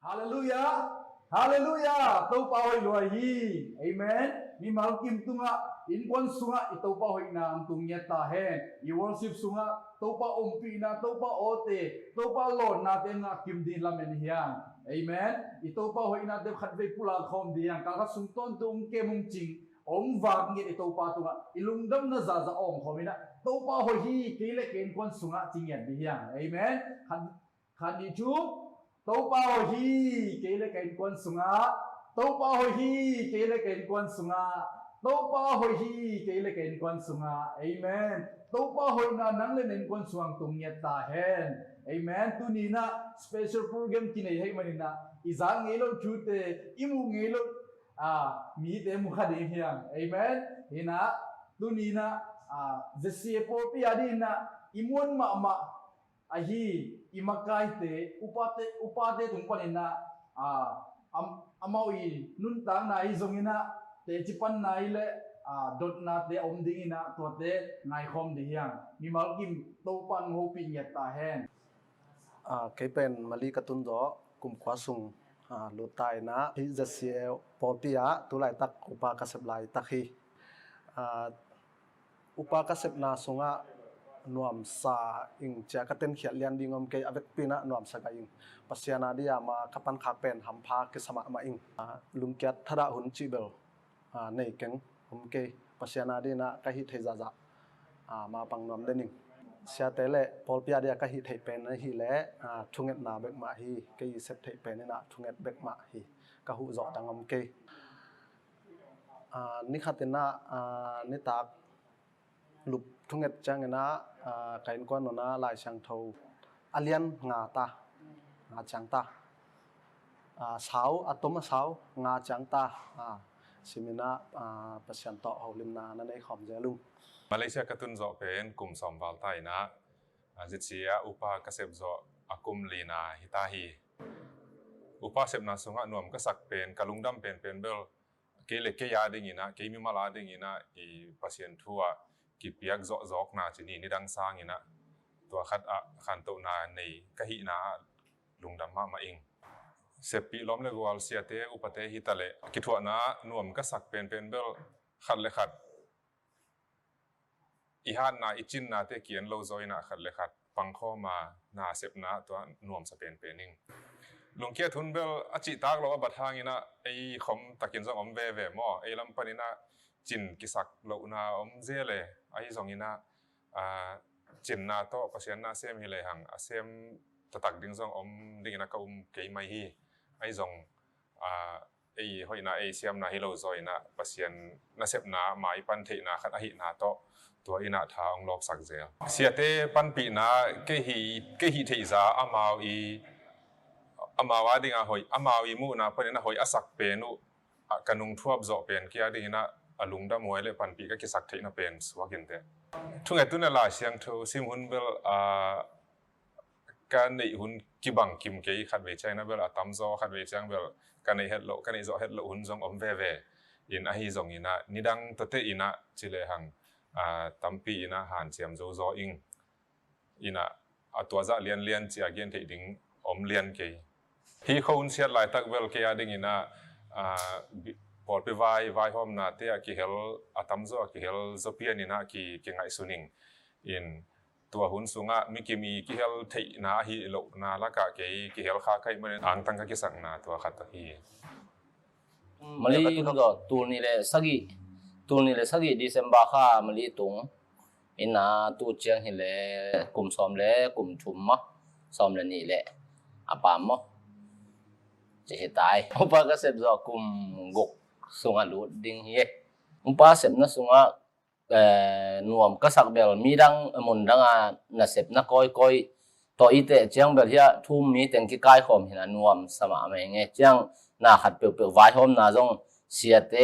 Hallelujah. Hallelujah. Tau pa hoy luahi. Amen. Ni malkim tunga in kon sunga ito pa hoy na ang tungnya tahen. I worship sunga tau pa umpi na tau pa ote. Tau pa lon natin na kim din lamen hiyang. Amen. Ito pa hoy natin khatve pula khom diang kaka sungton tu umke mung ching. Om vang ngit ito pa tunga ilungdam na zaza om khomina. Tau pa hoy hi kile ken kon sunga chingyan dihang. Amen. Khani chu tau pa ho hi kele kain kon sunga tau pa ho hi kele kain kon sunga tau pa ho hi kele kain kon sunga amen tau pa ho na nang le nen kon suang tung nya ta hen amen tu ni na special program kinai hai manina izang ngelo chute imu ngelo mi te mu khade hiang amen hina tu ni na jesie po pi adi na imun ma ahi imakai te upate tungpanin na amawi nuntang na izongina te chipan na ile dot na te omding ina to te ngai khom de hiang ni malkim topan hopin ya ta hen cái pen mali katun do kum kwasung lutai na hi jasie popia tu lai tak upa kasep lai takhi upa kasep na sunga nuam sa ing cha katen khiat lian dingom ke avek pina nuam sa ka ing pasiana dia ma kapan khak pen hampha ke sama ma ing lungkyat thada hun chibel nei keng ke pasiana dia na ka hi thei za ma pang nuam dening sia tele polpia dia ka hi thei pen na hi le thunget na bek ma hi ke sep thei pen na thunget bek ma hi ka hu zo tangom ke ni khatina ni tak lup thunget changena kain kon nona lai sang tho alian nga chang ta sau atom sau nga chang ta simina pasyan to holim na nei khom jalung Malaysia katun zo pen kum som wal tai na jitsia upa kasep zo akum lina hitahi upa sep na sunga nuam ka sak pen kalungdam pen bel kele ke ya ding ina ke mi mala ding ina I pasien thua ki piak zo zok na chini ni dang sang ina to khat khan to na nei ka hi na lungdam ma ing sepi lom le gwal siate upate hitale ki thua na nuam ka sak pen bel khat le khat ihan na ichin na te kian lo zoina khat le khat pangkho ma na sep na to nuam sa pen pening lungkia thun bel achi tak lo ba thang ina ei khom takin zong om ve mo ei lam panina chin kisak lo na om zele ai zong ina chin na to pasien na sem hi le hang asem tatak ding zong om ding ina ka ke mai hi ai zong ei hoina ei siam na hi lo zoina pasien na sep na mai pan the na khat a hi na toตัวอินาทางลอกสักเจลเสียเตปันปีนะเกหีเทซาอามาวอีอามาวาดิงาหอยอามาวอีมูนะเพราะเนี่ยนะหอยอสักเป็นอุกันุงทั่วบจ่อเป็นเกียดินะอลุงดามวยเลยปันปีก็กิสักเทนะเป็นสวากินเตทุกไงตุนละเสียงทูซิมหุนเบลการในหุนกิบังกิมเกยขัดเวชัยนะเบลตัมโซขัดเวชัยเบลการในเฮดโลการในจ่อเฮดโลหุนจงอมเวอินอาฮิจงอินะนิดังตเตอินะจิเลหังตัมปีนะหันเสียมโซอิงอินะตัวจะเลียนเจียเกียนที่ดิ้งอมเลียนเกยฮีเขาอุนเสียหลายตักเวลเกียดิ้งอินะปอดไปไว้ห้อมนาเตะกิเฮลตัมโซกิเฮลโซเปียนินะกิไงสุนิงอินตัวหุ่นสูงมิกิมีกิเฮลที่นาฮีโลนาละกะกิเฮลข้าใครมันอ่างตั้งกิสังนาตัวขัดตะฮีมาลีก็ตัวนี้เลยสักกี่ดิเซมบาค่ามาลีตุงอินาตัวเชียงเฮเลกลุ่มซ้อมเลยกลุ่มชุมมะซ้อมเลยนี่แหละอาปามมะจะเหตุตายอุปาก็เสพจอกลุ่มกกสุงาลุดิ้งเฮอุปาเสพนะสุงาหน่วมก็สักเบลมีดังมุนดังน่ะเสพนะก้อยต่ออีเตเจียงเบลเฮียทุ่มมีเต็งกี่กายขอมเห็นหน่วมสมาไม่เงี้ยเจียงน่าขัดเปลือกไว้หอมน่าจงเสียเต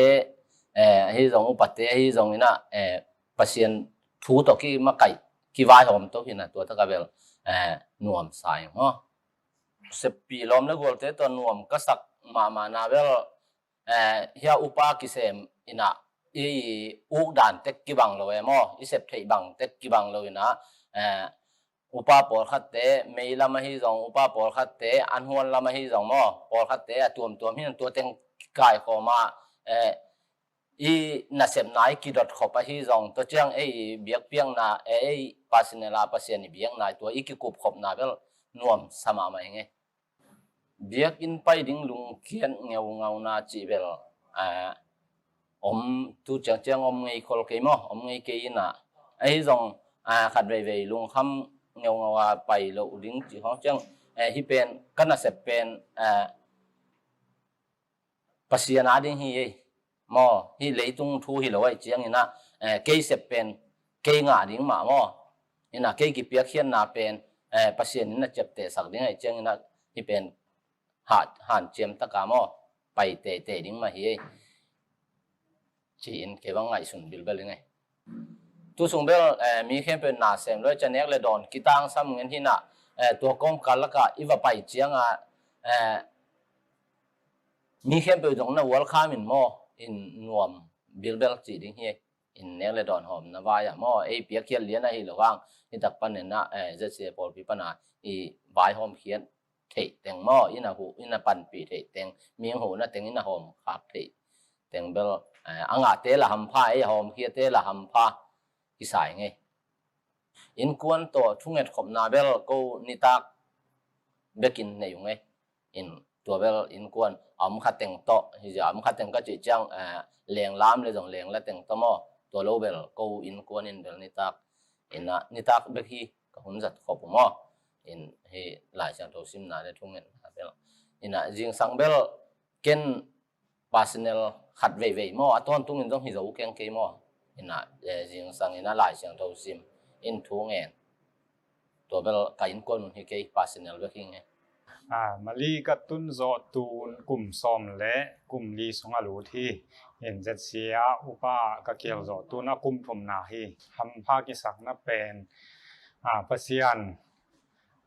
hi zong upate hi zong ina pasien thu to ki ma kai ki vai hom to hina to ta ka bel nuam sai ho se pi lom le gol te to nuam ka sak ma na bel hia upa ki sem ina i u dan tek ki bang lo mo i sep thei bang tek ki bang lo ina อุปาปอลขัดเตะไม่ละมาฮิจงอุปาปอลขัดเตะอันหัวละมาฮิจงมอปอลขัดเตะตัวที่นั่นตัวเต็งกายเข้ามาอีน่าเสพนายกิดขบฮิจงตัวเจ้าเบียกเปียงนาปัสเนลาปัสเนเบียกนายตัวอีกิกุบขบนาเบลนวมสมามาเงเบียกอินไปดิ้งลุงเขียนเงานาจีเบลtu chẳng chẳng ngày khol cái mò ngày cái na ấy dòng khát về luôn khăm nghèo bay lộ lính chỉ họ chẳng hi pen cái nào sẹp pen pasian ading hi mò hi lấy tung thu hi lỗi chẳng na cái sẹp pen cái ngã đinh mà mò na cái bia khiên na pen pasian na chập tệ sắc đinh ấy chẳng na hi pen hàn chém tất cả mò bay tệ đinh mà hi chỉ in cái băng ngày sùng bil bel ngay tu sùng bel mi khem pe na sem lo chanek le don kitang sam ngen hina tu kom kalaka iwa pai chiang mi khem pe dong na wal kham in mo in nuam bil bel chỉ ding hi in nek le don hom na wa ya mo pia khian lian a hi lowang ni tak pan na je se pol pi pana I vai hom khian thei teng mo ina hu ina pan pi thei teng mieng hu na teng ina hom khak thei teng bel anga te la ham pha hom khia te la ham pha ki sai nge in kuan to thunget khop na bel ko nitak bekin nei nge in to bel in kuan am kha teng to hi ja am kha teng ka chi chang leng lam le jong leng la teng to mo to lo bel ko in kuan in bel nitak nitak be hi ka hun zat khop mo in he lai sang to sim na le thunget bel ina jing sang bel ken personal khát về mò aton tung in dong hi zo keng ke mò ina jing sang ina lai sang tho sim in thu ngen to bel ka in kon hi ke personal ve kingมาลีกตุนโซตูนกลุ่มซอมและกลุ่มลีสงอลูที่เห็นจะเสียอุปากะเกียวโซตูนกลุ่มถมนาฮีทำภากิสักนับเป็นปัสยัน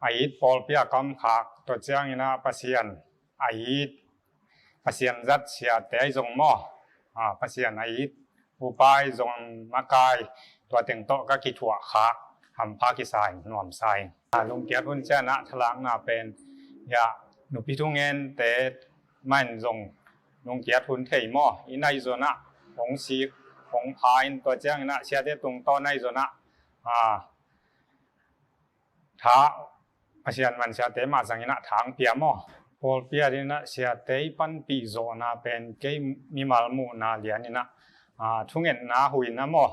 ไอปอลเปียกำขากตัวเจ้าอินะปัสยันไอปัสยันจัดเสียแต่จงหม้อปัสยันไออุปายจงมากายตัวเต็งโตก็กิถั่วขากทำภากิสายหน่วมใส่ลุงเกียรติพุ่นเจ้าณทลังนาเป็นยาหนูพี่ทุ่งเงินแต่มันจงลุงเกียรติพุ่นเทยหม้ออินายโซนะของสีของพายตัวเจ้านะเสียแต่ตรงต้นในโซนะท้าปัสยันมันเสียแต่มาสังนะทางเปียหม้อพอเปียนี่นะเสียแต่ปันปีโซนะเป็นเกมีมาลมูนาเลียนี่นะทุ่งเงินนาหุยนะหม้อ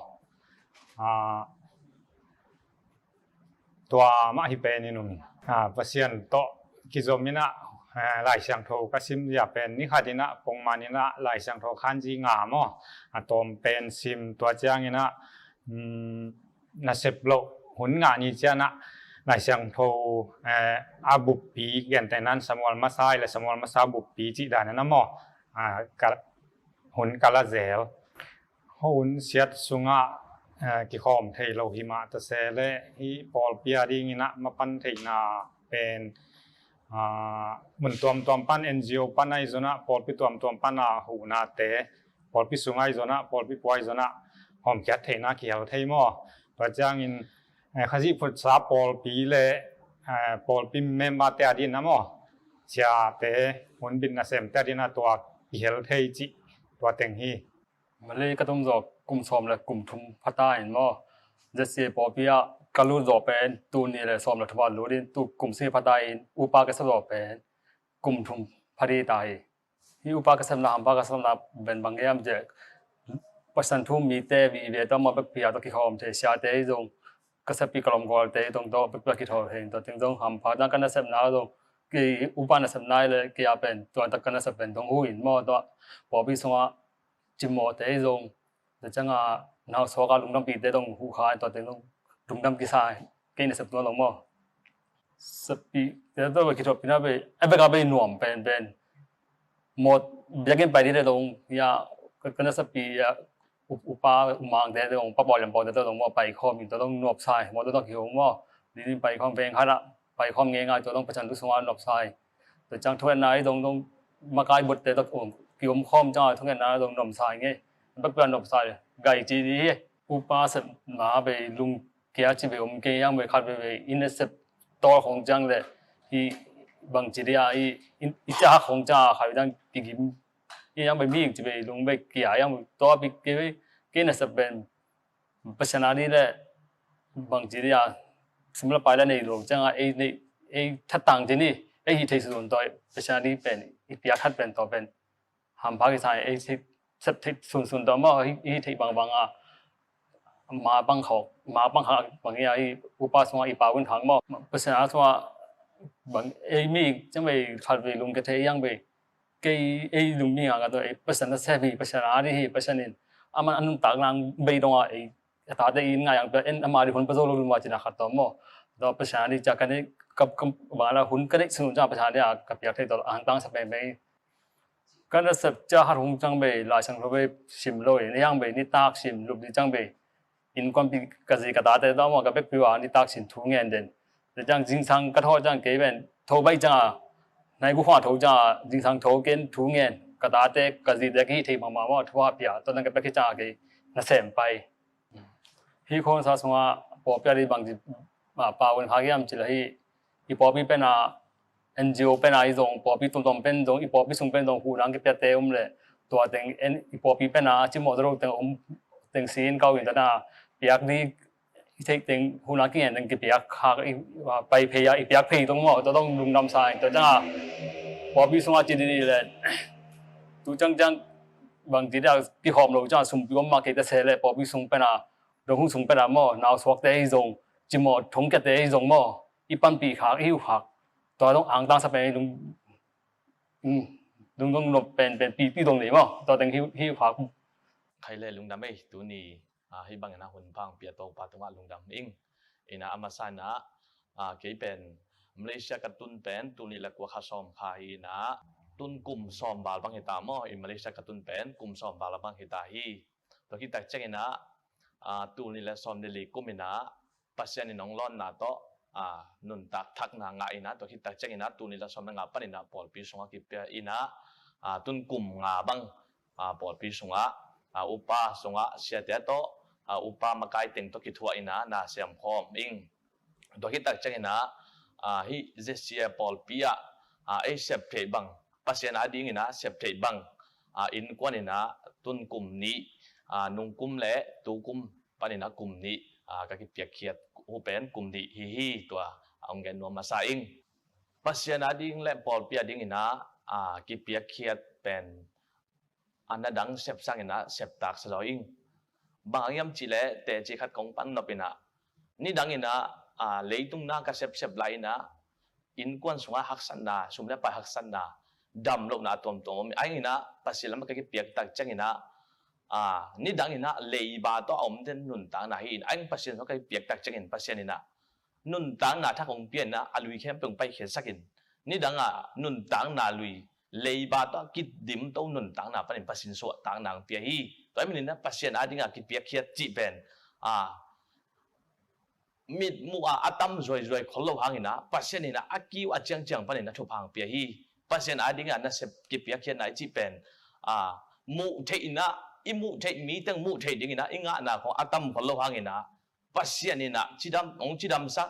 ตัวมาฮิเปนินุมปัสยันโตกิจมินะหลายเสียงโทก็ซิมอยากเป็นนิคาดินะปงมานินะหลายเสียงโทคันจีงามอ่ะตอมเป็นซิมตัวเจ้านี่นะน่าเสพโลหุ่นงานี่เจ้านะหลายเสียงโทอาบุปปีเกี่ยนแต่นั้นสมวลมาไซและสมวลมาซาบุปปีจีดานะหม้อกับหุ่นกาลาเซลหุ่นเสียดสุงะกิคอมเทโลหิมาตะเซเลฮีปอลเปียดิงินะมาปันเทนาเป็นเหมือนตัวปัน NGO ปันไอโซนะปอลพิตัวปันหูนาเตปอลพิสุงไอโซนะปอลพิปวยโซนะหอมแคทเทนาเขียวเทมอประจังอินขจิพุทธาปอลปีเลปอลพิเมมบาเตอดินะมอเชียเตหุ่นบินนาเซมเตอดินะตัวเขียวเทจิตัวเต็งฮีมาเลยก็ต้องจบกลุ่มสอมและกลุ่มทุมพัตตาเห็นมั้ยจะเสียปอปีอะกาลูจบเป็นตูนี่แหละสอมและทบารู้ดิตูกลุ่มเสียพัตตาเองอุปากษัตริย์เป็นกลุ่มทุมพัดีตายที่อุปากษัตริย์นามปากษัตริย์นามเป็นบางอย่างจะปัจจุบันมีเตวีเวทมาเป็นพิจารณาที่เขาทำเสียเตยจงกษัตริย์ปีกลมกอลเตยตรงโตเป็นพิจารณาเห็นตัวถึงจงทำพัฒนาการเสพนาจงกี่อุปนิสัยนั่นเลยกี่อาเป็นตัวตักการเสพเป็นตรงหูอินมั้งตัวพอพิสงะจิมโมเตยจงแต่จังน่าสวาลุงดำปีเตยตรงหูขาตัวเตยตรงลุงดำกิสายกี่ในเสพตัวลงมั้งสปีเดี๋ยวตัวคิดว่าปีน่าไปเอเบกาไปหน่วมเป็นหมดเบียกินไปที่เตยตรงยาการเสพปีอุปาอุมังเตยตรงปะปอยลำปอเตยตรงว่าไปข้อมีตัวต้องหนวบสายหมดตัวต้องหิวมั้งนี่ไปข้อมเป็นขนาดไปข้อมง่ายๆตัวต้องประชันทุกสวรรค์หนวบสายแต่จังทุกนายตรงมากายบทเตยตรงกิวมข้อมจ้าทุกนายตรงหนวบสายไงมันเป็นหนวบสายไก่จีนี้อุปาสมาไปลุง kia chỉ về kia yang về khát về in sep to không chăng le hi bằng chỉ dia i cha không cha khai đang tìm yang về mi chỉ về lung về kia yang to bị kia là sep ben personally le bằng chỉ dia semula pai này rồi chăng ai này ai thắt tăng thế này ai hi thấy sự tồn tại personally ben pia khát ben to ben ham phá cái sai ai sep thấy sun đó mà hi thấy bằng àมาบังเขามาบังหาบางอย่างอุปสรรคอีป่าวันทางมั่งภาษาสว่าบางมีจังไปขัดไปลุงกระเทียงไปเกยลุงมีอะไรตัวภาษาเสบีภาษาอะไรภาษาเนี่ยมันอันนั้นต่างกันไปตรงตาได้ยินไงอย่างเป็นมาดิคนภาษาลุงว่าจะนักขัดตัวมั่งตัวภาษาที่จากกันนี้กับบางเราหุ่นก็ได้สนุนจากภาษาเนี่ยกับอยากให้ตัวอ่านตั้งสเปนไปก็จะสับจะหาหุ่นจังไปหลายสังคมไปชิมเลยนี่ยังไปนี่ตากชิมลุบดีจังไปin quan bị cái gì cả ta đó mà cái biết biểu anh đi tác xin thu ngàn đến để chẳng chính sang cái thôi chẳng cái bên thâu bay chẳng à này cũng hoa thâu chẳng à chính sang thâu kiến thu ngàn cái ta cái gì để cái thì mà thua bia tôi đang cái biết cái chẳng cái nó xem bay hi con sao mà bỏ bia đi bằng gì mà bảo vấn hai cái em chỉ là hi bỏ bia bên à NGO bên à dùng bỏ bia tụm bên dùng bỏ bia dùng bên dùng hồ năng cái bia tê lệตัวเต็งbỏ bia bên à chỉ một rồi ต็งเต็งซีนเก่าอยู่แต่น่ะเปียกนี่ที่เต็งหุ่นนักเรียนเต็งเปียกขาไปเพย์อีเปียกเพย์ตรงหม้อต้องลุงนำสายแต่จ้าพอพี่ส่งอาจีดีเลยตูจังบางทีเดียวพี่หอมเราจ้าสุ่มพี่ก็มาเกิดเสร็จเลยพอพี่ส่งไปน่ะเราหุ้นส่งไปน่ะหม้อหนาวสวกเตยส่งจิมอทงเกตเตยส่งหม้ออีปันปีขาหิวหักตัวต้องอ่างตั้งสเปนลุงต้องหลบเป็นปีตรงนี้หม้อตัวเต็งหิวหักใครเลยลุงดำเอ้ตัวนี้ให้บางนะหุ่นพังเปียโตปาตงะลุงดำเองนะอามาซานะเกี่ยเป็นมาเลเซียกับตุนเป็นตัวนี้แหละกว่าข้าซ้อมขายนะตุนกลุ่มซ้อมบาลบางเหตุตามอมาเลเซียกับตุนเป็นกลุ่มซ้อมบาลบางเหตุตาฮีตัวที่แต่เจ้านะตัวนี้แหละซ้อมเดลีกุมินะปัสยานิน้องร้อนนะโตนุนตักทักนางไงนะตัวที่แต่เจ้านะตัวนี้แหละซ้อมนางปนินะปอลปีสงกิเปียอินะตุนกลุ่มงาบังปอลปีสงอุปาสงะเสียแต่โตอุปามาไกติงตัวกิทัวอินะนาเสียมพอมอิงตัวที่ตักจังนะฮิเจเซียปอลปีอะเอเซปเทบังปัสยานาดิ้งนะเซปเทบังอินกวนนะตุนกลุ่มนี้นุงกลุ่มเละตูกลุ่มปนินะกลุ่มนี้ก็คิดเปียกเขียดอุเป็นกลุ่มนี้ฮิตัวองเกนนัวมาซาอิงปัสยานาดิ้งและปอลปีอะดิ้งนะคิดเปียกเขียดเป็นอันนั้นดังเสพสังนะเสพตักสลายอิงบางอย่างจีเล่แต่จีขัดของปันนบนะนี่ดังนะเลยตุงน่าก็เสพไหลนะอินกวนสงะหักสันนะสมเด็จไปหักสันนะดำลงนะตัวมีไอ้นะภาษีละมันก็เปียกตักจังนะนี่ดังนะเลยบาตัวอมเดินนุนต่างนะหินไอ้ภาษีเขาก็เปียกตักจังภาษีนี่นะนุนต่างนะถ้าของเปลี่ยนนะอลุยเข้มเป็นไปเขียนสักอินนี่ดังนุนต่างนะลุยเลยบาตัวกิดดิมตัวนุนต่างนะเป็นภาษีสวดต่างนางเปียฮีตัวนี้นะภาษีนะดิ้งกิดเปียกเขียดจีเป็นมิดมัวอาตัมรวยคนเราหางนะภาษีนี่นะอากิวอาจังปนินะทุพางเปียฮีภาษีนะดิ้งนะเสพกิดเปียกเขียดไหนจีเป็นมุเทอินะอิมุเทมีตั้งมุเทดิ้งนะอิงะนะของอาตัมคนเราหางนะภาษีนี่นะจีดำองจีดำสัก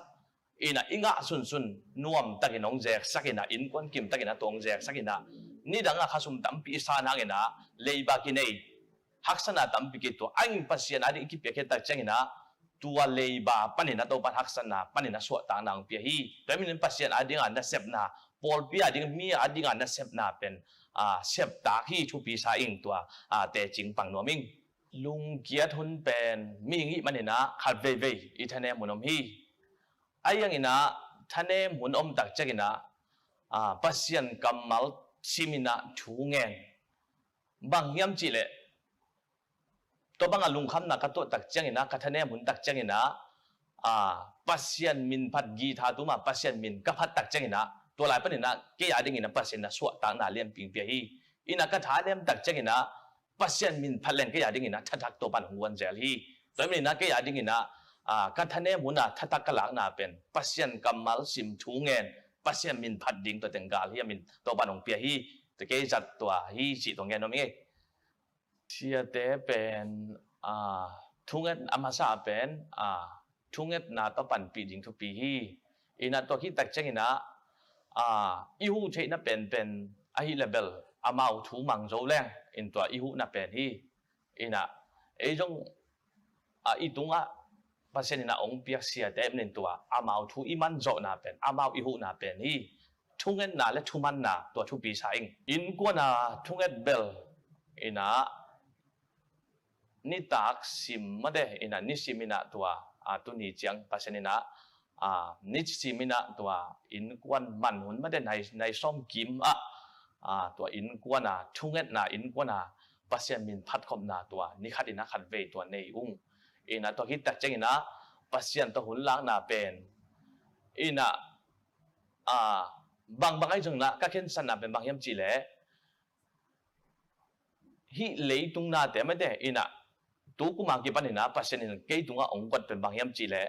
อิงะสุนนวมตะกินองเจกสักนะอินควนกิมตะกินะตัวองเจกสักนะนี่ดังข้าสมตั้มปีศาจหางนะเลยบากินเอหักษณะตั้มปีกิตัวอังภาษีนะดิ้งกิเปียกเขียดตักจังนะตัวเลยบาปันนะตัวปันหักษณะปันนะสวดต่างนางเปียฮีแต่มีนภาษีนะดิ้งอันนั้นเสพนะปอลปีดิ้งมีดิ้งอันนั้นเสพนะเป็นเสพตาที่ชูปีศาจอิงตัวแต่จริงปังนัวมิงลุงเกียรติหุนเป็นมีงี้มันนะขัดเว่ยอีทะเนมุนอมฮีไอ้ยังนะทะเนมุนอมตักจักนะภาษีนกำมัลซิมินะชูเงินบางยามจีเลตัวบางลุงคำนักตัวตักจังนะกัทเนมุนตักจังนะภาษีนมินพัดกีธาตุมาภาษีนมินกับพัดตักจังนะตัวหลายประเด็นนะเกี่ยดิ้งนะภาษีนสวดต่างนาเลี้ยงปิงเปียฮีอินักฐานเลี้ยงตักจังนะภาษีนมินพัดเล่นเกี่ยดิ้งนะทัดตัวปันหัวเจลฮีตัวนี้นะเกี่ยดิ้งนะกัทเนมุนนะทัดกะหลักนาเป็นภาษีนกำมัลซิมชูเงินภาษีนมินพัดดิ้งตัวเต็งกาลฮีมินตัวปันของเปียฮีตัวเกี่ยจัดตัวฮีจีตรงเงินน้องเองเชียเตเป็นทุกเงินอามาซาเป็น ทุ่งเอ็ดนาต่อปันปีดิ่งทุกปีฮีอินาตัวคิดตักเจงินะอีหูใช้น่ะเป็นไอฮิเลเบลอามาถูมังโจแรงอินตัวอีหูน่ะเป็นฮีอินะไอจงอีตุงภาษานี่นะองเปียกเสียแต่เป็นตัวอามาถูอีมันโจน่ะเป็นอามาอีหูน่ะเป็นฮีทุ่งเอ็ดนาและทุ่มันนาตัวทุกปีใช้อินกว่านาทุ่งเอ็ดเบลอินะนี่ตักซิมมาเดอินะนี่ซิมินะตัวตัวนี้จังภาษานี่นะนิสิมินะตัวอินกวนมันหุ่นไม่ได้ในซ่อมกิมตัวอินกวนทุ่งเอ็ดนาอินกวนภาษามินพัดคมนาตัวนี่ขัดอินะขัดเวตัวในอุ้งอินะตัวคิดตักจังอินะภาษาตัวหุ่นล้างนาเป็นอินะบางไอ้จังนะก็เห็นสันนาเป็นบางยามจีเล่ฮิเลยตรงนาแต่ไม่ได้อินะตัวกูมากี่ปันนี่นะภาษานี่เกี่ยตรงองค์กรเป็นบางยามจีเล่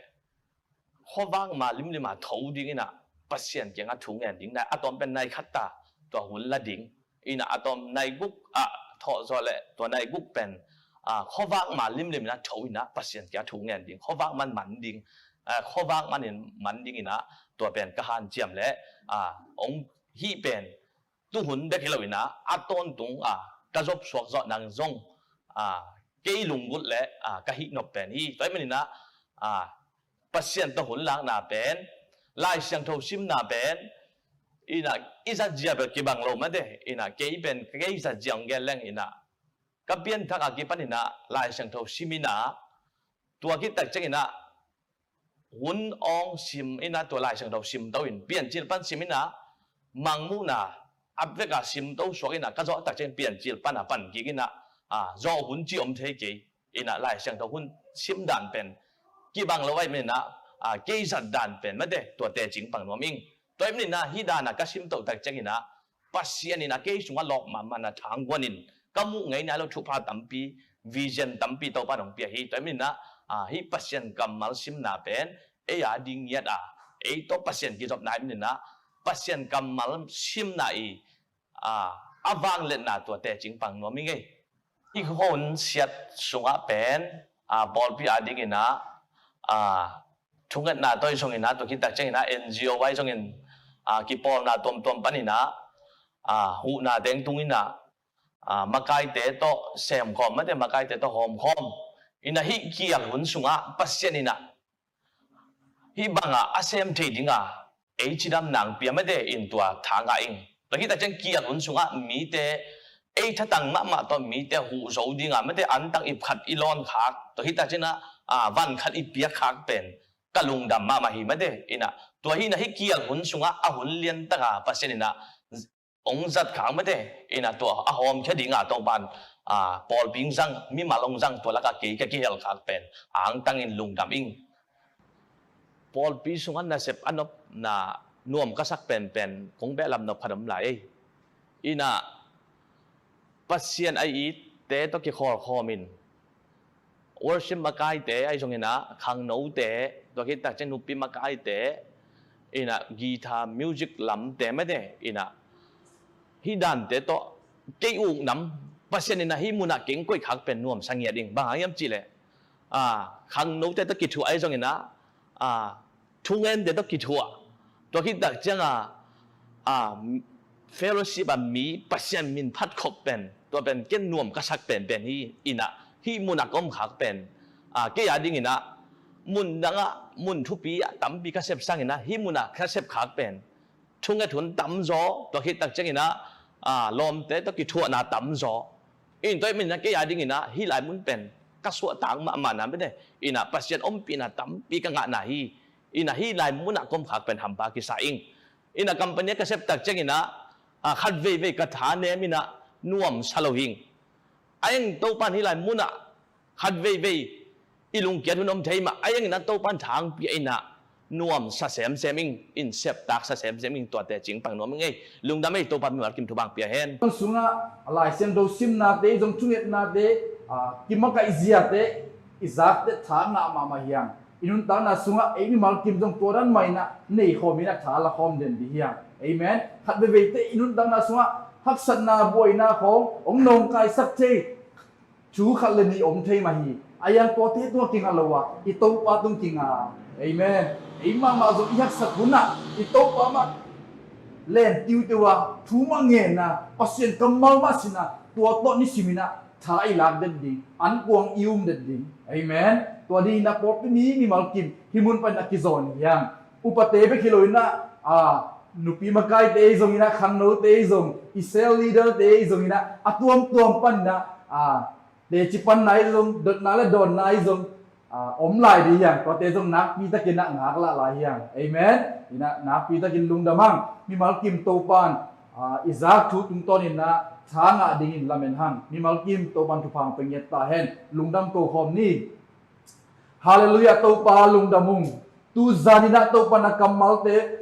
ข้อว่างมาลิมมาทูดิ้งนะปัสยันยังถุงเงินดิ้งนะอะตอมเป็นนายขัตตาตัวหุ่นละดิ้งอินะอะตอมนายกุกทอซอเลตัวนายกุกเป็นข้อว่างมาลิมนะทูนะปัสยันยังถุงเงินดิ้งข้อว่างมันดิ้งข้อว่างมันดิ้งนะตัวเป็นกระหันเจียมและองฮีเป็นตัวหุ่นเด็กเราอินะอะตอนตรงกระจบสวกจอนังจงเกี่ยลุงกุดและกระหินบเป็นฮีตัวมันนะปัสยันตัวหุ่นล้างนาเป็นลายเสียงทูซิมนาเป็นอิสัจเจียเป็นกี่บางโลมาเดเกี่ยเป็นเกี่ยสัจเจียงเกลงกับเปลี่ยนทักกี่ปันลายเสียงทูซิมินาตัวคิดตักจังหุ่นองซิมตัวลายเสียงทูซิมตัวเปลี่ยนจิลปันซิมินามังมูนาอับเวกาซิมตัวสวกก็จะตักจังเปลี่ยนจิลปันปันกี่จอหุ่นจีอมเทกี่ลายเสียงทูหุ่นซิมดันเป็นกี่บางเราไว้ไม่นะกี่สัตว์ดันเป็นไม่ได้ตัวเตจิงปังนัวมิงตัวนี้นะฮิดานะก็ชิมตัวตักจังนะปัสยานี่นะกี่ช่วงหลอกมันทางวันนินก็มุ่งไงนะเราทุพาตั้มปีวิจารณ์ตั้มปีตัวป้าหนองเปียฮีตัวนี้นะฮิปัสยันกำมัลชิมนาเป็นดิ่งเงียดตัวปัสยันกี่จบนายนี่นะปัสยันกำมัลชิมนาอาวางเล่นนะตัวเตจิงปังนัวมิงอีกคนเสียดช่วงเป็นบอลปีดิ่งนะทุ่งเงินนาตัวช่วงนี้นะตัวคิดตักเจงนะ NGO ไว้ช่วงนี้กี่ปอลนาตัวปันนี่นะหูนาเด้งตรงนี้นะมาไกลเตะโตเสียมคอมไม่ได้มาไกลเตะโตหอมคอมอินะฮิกี้ยหุ่นสูงปัสยานี่นะฮิบังอาเซียมทีดิ้งจิดำหนังเปียไม่ได้อินตัวทางอิงตัวคิดตักเจงกี้ยหุ่นสูงมีเตะถ้าตั้งมาตัวมีเตะหูโจดิ้งไม่ได้อันตั้งอิบขัดอีลอนขาตัวคิดตักเจงนะวันขัดอีเปียขาเป็นกะลุงดำมาหิไม่ได้ตัวฮินะฮิกี้ยหุ่นสูงหุ่นเลี้ยนตั้งปัสยานี่นะองค์จัดขังไม่ได้ตัวหอมแค่ดิ่งตรงบันปอลพิงซังมีมาลงซังตัวละก็กี่เฮลขังเป็นตั้งอินลุงดำอิงปอลพิสุงันน่ะเสพอันนบนวมก็สักเป็นคงแบบลำนบขนมไหลปัสยานเตะตัวกี่คอมินworship มาไกลเตะจงขังโนเตะตัวคิดแต่เจนุปีมาไกลเตะกีตาร์มิวสิกลำเตะไม่ได้ฮิดันเตโตเกี่ยวน้ำปัสยันนะฮิมุนักเก่งก้อยขักเป็นนวมสังเกตเองบางอย่างจีเลยขังโน้ตเตโตกิทัวไอ้ตรงนี้นะทุ่งเงินเตโตกิทัวตัวคิดดักจังเฟโลชิบมีปัสยันมินพัดขบเป็นตัวเป็นเก่งนวมกษักเป็นฮิมุนักอมขักเป็นเกี่ยดิ้งนะมุนดังมุนทุปีตั้มปีกษัตริย์สังฮิมุนักกษัตริย์ขักเป็นทุ่งเงินทุนตั้มโจตัวคิดดักจังนะลมเตะตะกี้ทั่วนาตั้มจ่อตัวมันนักเกี่ยดิ่งนะฮิลายมุนเป็นกระสวต่างมานะไม่ได้ปัสยันอมปีนะตั้มปีกังะนะฮิลายมุนนักกรมขักเป็นทำปากิสาอิงกัมปนีก็เสพตักเจงนะขัดเวกฐานเนมินะนวมชาโลหิงตัวปันฮิลายมุนขัดเวอิลุงเกียรตินอมเทมานั้นตัวปันทางปีนวมสะเสมเซมิงเสพตักสะเสมเซมิงตัวแต่จริงปังนวมไงลุงดำไม่ตัวปันมีวัดกิมทุบังเปียเห็นสุงลายเสียงดูซิมนาเตจงทุ่งเอ็ดนาเตกิมกะอิเซียเตอิซักเตทางมาเฮียงอินุนตานาสุงนี่มากิมจงตัวนั้นไม่นะนี่ขอมีนักทาละคอมเด่นดีเฮียงเอเมนขัดเวเตอินุนตานาสุงฮักษณาบวยนาขององนงกายสักเทชูขัดเลนีอมเทมาฮี ayang pote tua king alawa ito patung kinga amen imang mazo iyak sa kuna ito pa ma len tiu tua thuma nge na pasien kamal masina tua to ni simina thai lag den ding an kuang ium den ding amen tua di na popi ni malkim himun pa na kizon yang upate be kiloina nupi makai te zong ina khangno te zong isel leader te zong ina atuam tuam pan na te chipan nai zong dot na le don nai zong om lai di yang ko te zong nak pi ta kin na ngak la lai yang amen ina nak pi ta kin lung damang mi malkim to pan izak thu tung ton in na thanga ding in lamen hang mi malkim to pan thu phang penget ta hen lungdam to khom ni hallelujah to pa lungdamung tu zanina to pa na kamal te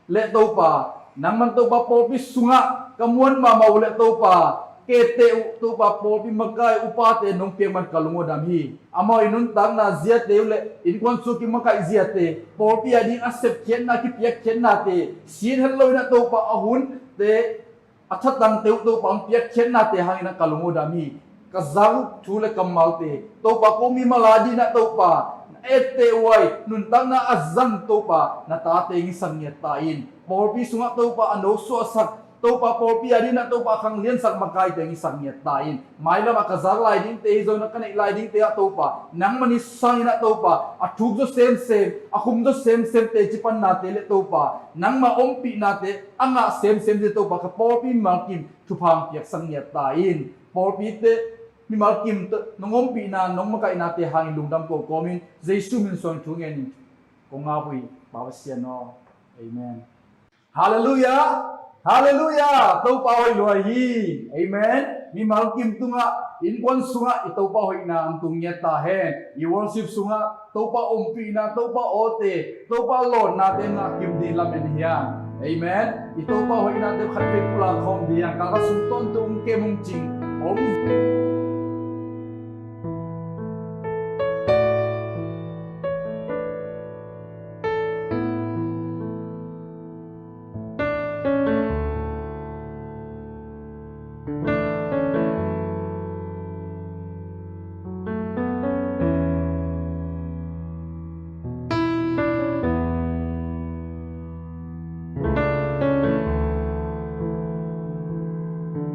le to pa nang man to pa po pi sunga kamuan ma mau le to pa kete to pa po pi makai upate nong pe man kalungo dam hi amo inun tang na zia te le in kon su ki makai zia te po pi ading asep chen na ki piak chen na te sin hello na to pa ahun te achat tang te to pa piak chen na te hangina kalungo dam hi kazang thule kamal te to pa ko mi maladi na to pa ete wai nun tang na azang to pa na ta te ngi sangyat tain porpi sunga to pa ano so sak to pa porpi adi na to pa khang lian sak makai te ngi sangyat tain maila ma kazar lai ding te zo na kanai lai ding te to pa nang mani sang na to pa athuk jo same akhum jo same te chipan na te le to pa nang ma ompi na te anga same te to pa ka porpi malkim thupang piak sangyat tain porpi te mi malkim nongom pi na nong makai na te hang lungdam ko komin jesu min son thungen ko nga pui bawasian no amen hallelujah hallelujah to pa hoi loi hi amen mi malkim tunga in kon sunga ito pa hoi na ang tungnya ta hen i worship sunga to pa ompi na to pa ote to pa lon na te na kim din lamen hiya amen ito pa hoi na te khatpe pula khom dia ka sunton tung ke mung ching om